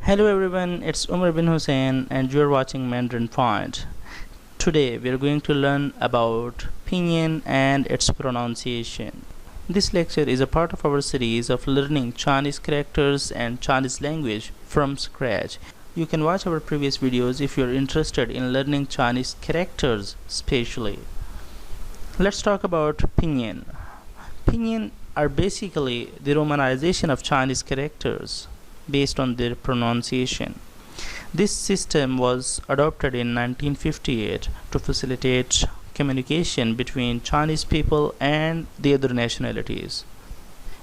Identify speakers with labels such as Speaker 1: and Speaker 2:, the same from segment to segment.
Speaker 1: Hello everyone, it's Umar bin Hussein and you're watching Mandarin Point. Today we are going to learn about Pinyin and its pronunciation. This lecture is a part of our series of learning Chinese characters and Chinese language from scratch. You can watch our previous videos if you're interested in learning Chinese characters especially. Let's talk about Pinyin. Pinyin are basically the romanization of Chinese characters based on their pronunciation. This system was adopted in 1958 to facilitate communication between Chinese people and the other nationalities.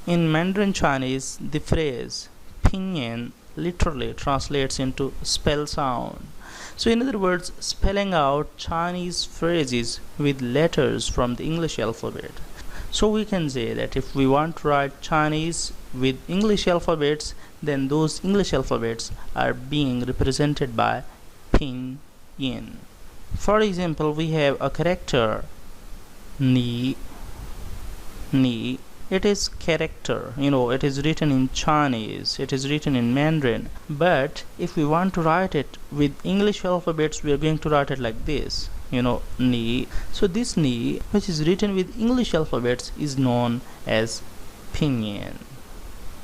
Speaker 1: In Mandarin Chinese, the phrase Pinyin literally translates into spell sound. So in other words, spelling out Chinese phrases with letters from the English alphabet. So we can say that if we want to write Chinese with English alphabets, then those English alphabets are being represented by Pinyin. For example, we have a character Ni. It is character, it is written in Chinese, it is written in Mandarin. But if we want to write it with English alphabets, we are going to write it like this. Ni. So this Ni, which is written with English alphabets, is known as Pinyin.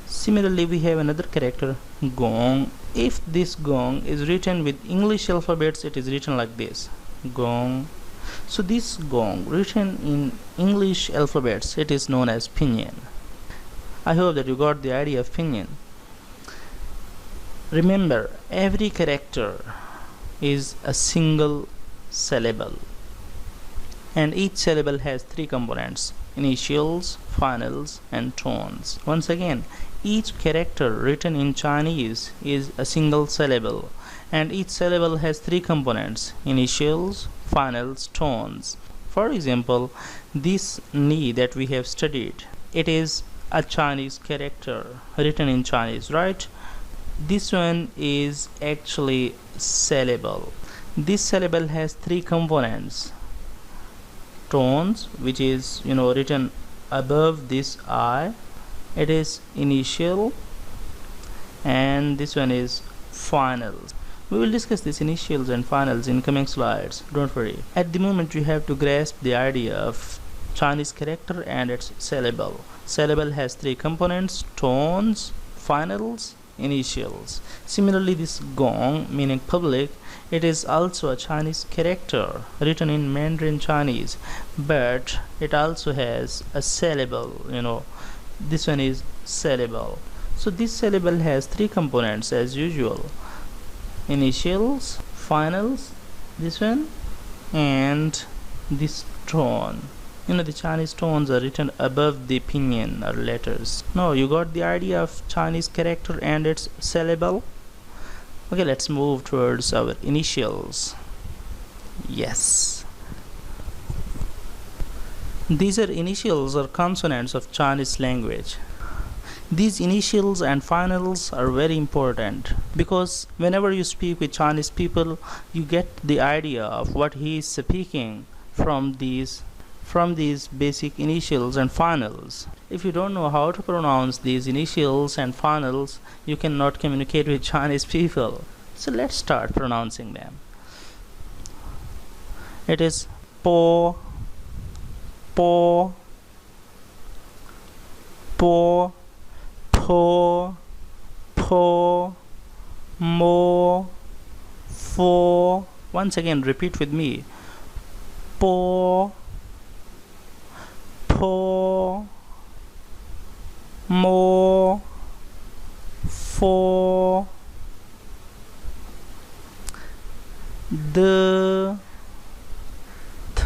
Speaker 1: Similarly, we have another character Gong. If this Gong is written with English alphabets, it is written like this, Gong. So this Gong written in English alphabets, it is known as Pinyin. I hope that you got the idea of Pinyin. Remember, every character is a single syllable, and each syllable has three components: initials, finals, and tones. Once again, each character written in Chinese is a single syllable, and each syllable has three components: initials, finals, tones. For example, this Ni that we have studied, it is a Chinese character written in Chinese, right? This one is actually syllable. This syllable has three components: tones, which is written above this I, it is initial, and this one is finals. We will discuss these initials and finals in coming slides, don't worry. At the moment you have to grasp the idea of Chinese character and its syllable. Syllable has three components: tones, finals, initials. Similarly, this Gong, meaning public, it is also a Chinese character written in Mandarin Chinese, but it also has a syllable. This one is syllable. So this syllable has three components as usual: initials, finals, this one, and this tone. The Chinese tones are written above the pinyin or letters. Now you got the idea of Chinese character and its syllable. Okay, let's move towards our initials. Yes, these are initials or consonants of Chinese language. These initials and finals are very important because whenever you speak with Chinese people, you get the idea of what he is speaking from these basic initials and finals. If you don't know how to pronounce these initials and finals, you cannot communicate with Chinese people. So let's start pronouncing them. It is po, po, po, po, po, mo, fo. Once again, repeat with me: po, po, mo, fo, de, th,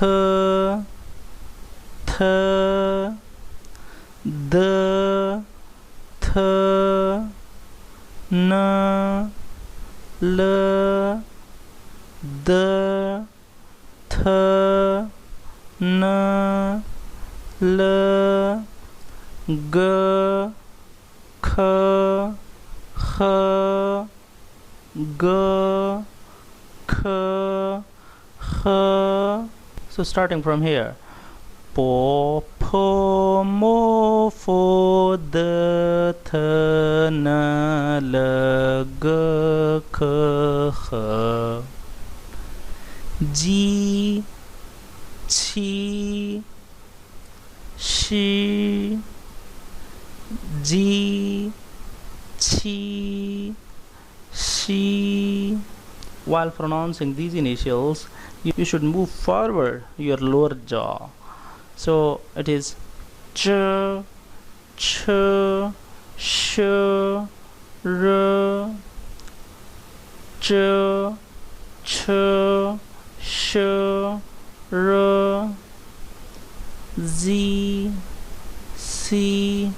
Speaker 1: de, th, n, l, de, th, n, l, g, k, h, g, k, h. So starting from here: po, po, mo, fo, de, th, na, la, g, k, h. Ji, chi, shi, ji, chi, she. While pronouncing these initials, you should move forward your lower jaw. So it is ch, ch, sh, r, ch, ch, sh, r, z, c,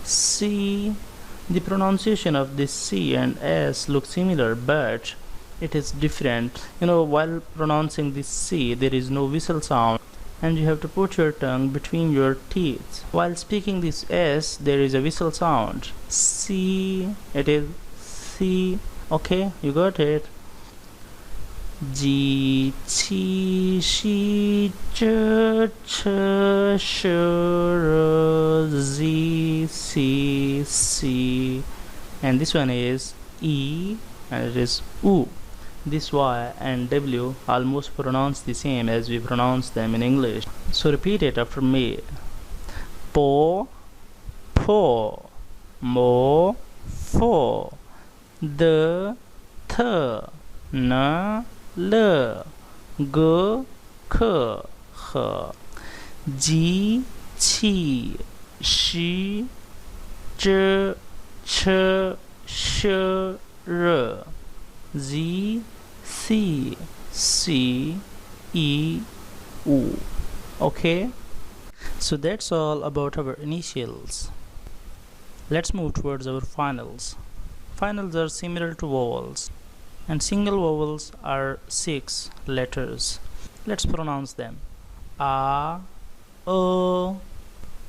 Speaker 1: c. The pronunciation of this C and S look similar, but it is different. While pronouncing this C, there is no whistle sound, and you have to put your tongue between your teeth. While speaking this S, there is a whistle sound. C, it is C. Okay, you got it. Ji, chi, shi, ch, ch, sh, r, z, c, c. And this one is E, and it is U. This Y and W almost pronounce the same as we pronounce them in English. So repeat it after me. Po, po, mo, fo, de, th, na, l, g, k, h. Ji, chi, shi, zh, ch, sh, r, z, c, c, e, u. Okay, so that's all about our initials. Let's move towards our finals. Finals are similar to vowels, and single vowels are 6 letters. Let's pronounce them. A,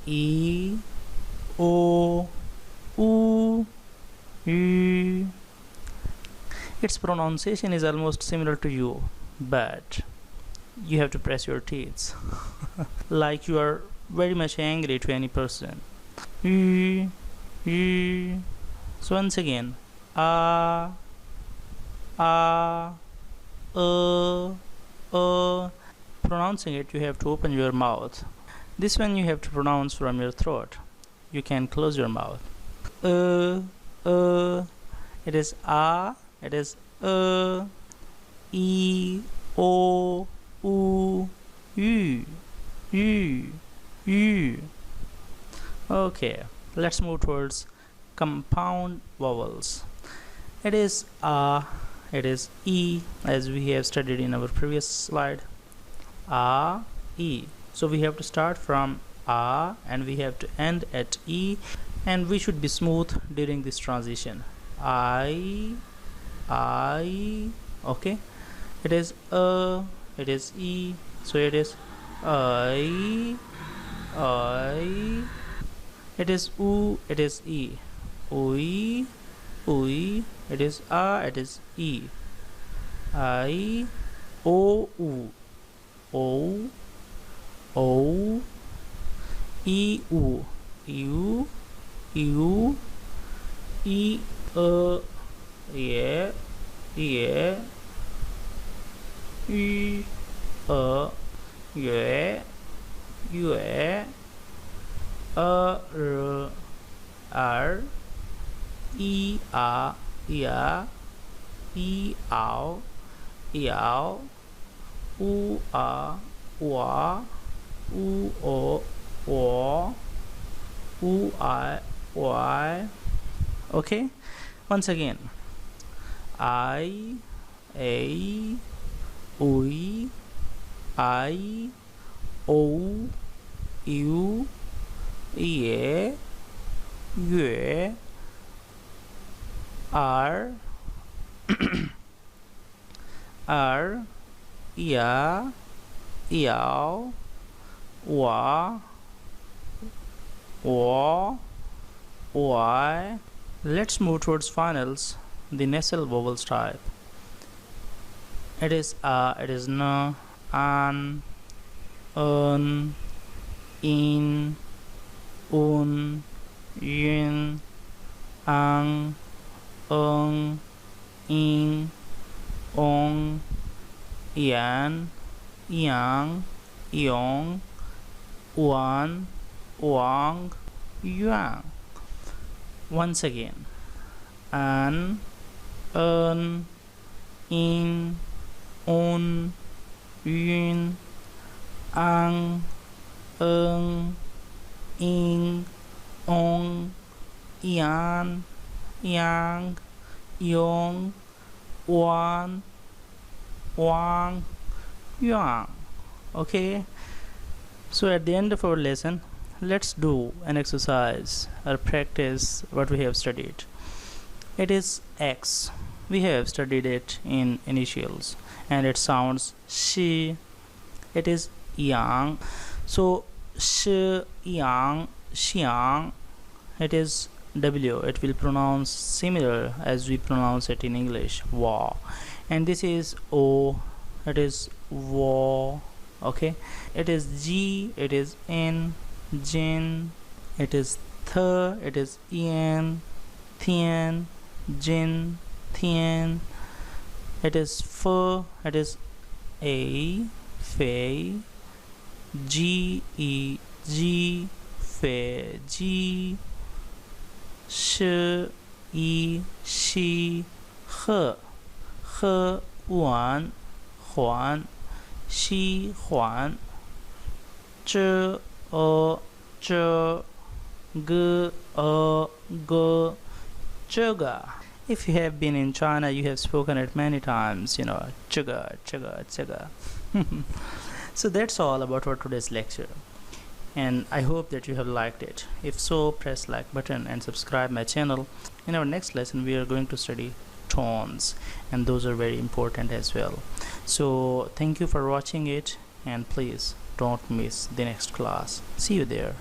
Speaker 1: E, O, U, U. Its pronunciation is almost similar to U, but you have to press your teeth like you are very much angry to any person. U, U. So once again, A, pronouncing it, you have to open your mouth. This one you have to pronounce from your throat. You can close your mouth. It is A, it is E, O, U, U, U, U. Okay, let's move towards compound vowels. It is A, it is E, as we have studied in our previous slide. A, E. So we have to start from A and we have to end at E, and we should be smooth during this transition. I. Okay, it is it is E, so it is I. It is U, it is E. Ui, it is A, it is E. I, O, U. O, E, U. U, E, yeah, yeah, yeah, R, E, A, yeah, E, ow, yow, U, A, wa, U, O, wa, U, I, Y. Okay, once again. I, A, Ui, I, O, U, E, Yue, R, R, Ya, Yao, Wa, Y. Let's move towards finals, the nasal vowels type. It is A, it is N, An, in, un, yun, ang, ing, ong, yan, yang, yong, wan, wang, yuang. Once again, an, in, un, yun, ang, ing, ong, yan, yang, yong, wan, wang, yuang. Okay, so at the end of our lesson, let's do an exercise or practice what we have studied. It is X. We have studied it in initials and it sounds shi. It is yang. So shi, yang, xiang. It is W. It will pronounce similar as we pronounce it in English, wa. And this is O. It is wo. Okay, it is G. It is N, jin. It is th. It is en, thien, jin, thien. It is f. It is a, fei. G, e, g, fe, g. sh, i, shi, he, wan, huan, xi, huan. zhe, zhe, ge, ge, zhega. If you have been in China, you have spoken it many times, you know, zhega, zhega, zhega. So that's all about our today's lecture, and I hope that you have liked it. If so, press like button and subscribe my channel. In our next lesson, we are going to study tones, and those are very important as well. So thank you for watching it, and please don't miss the next class. See you there.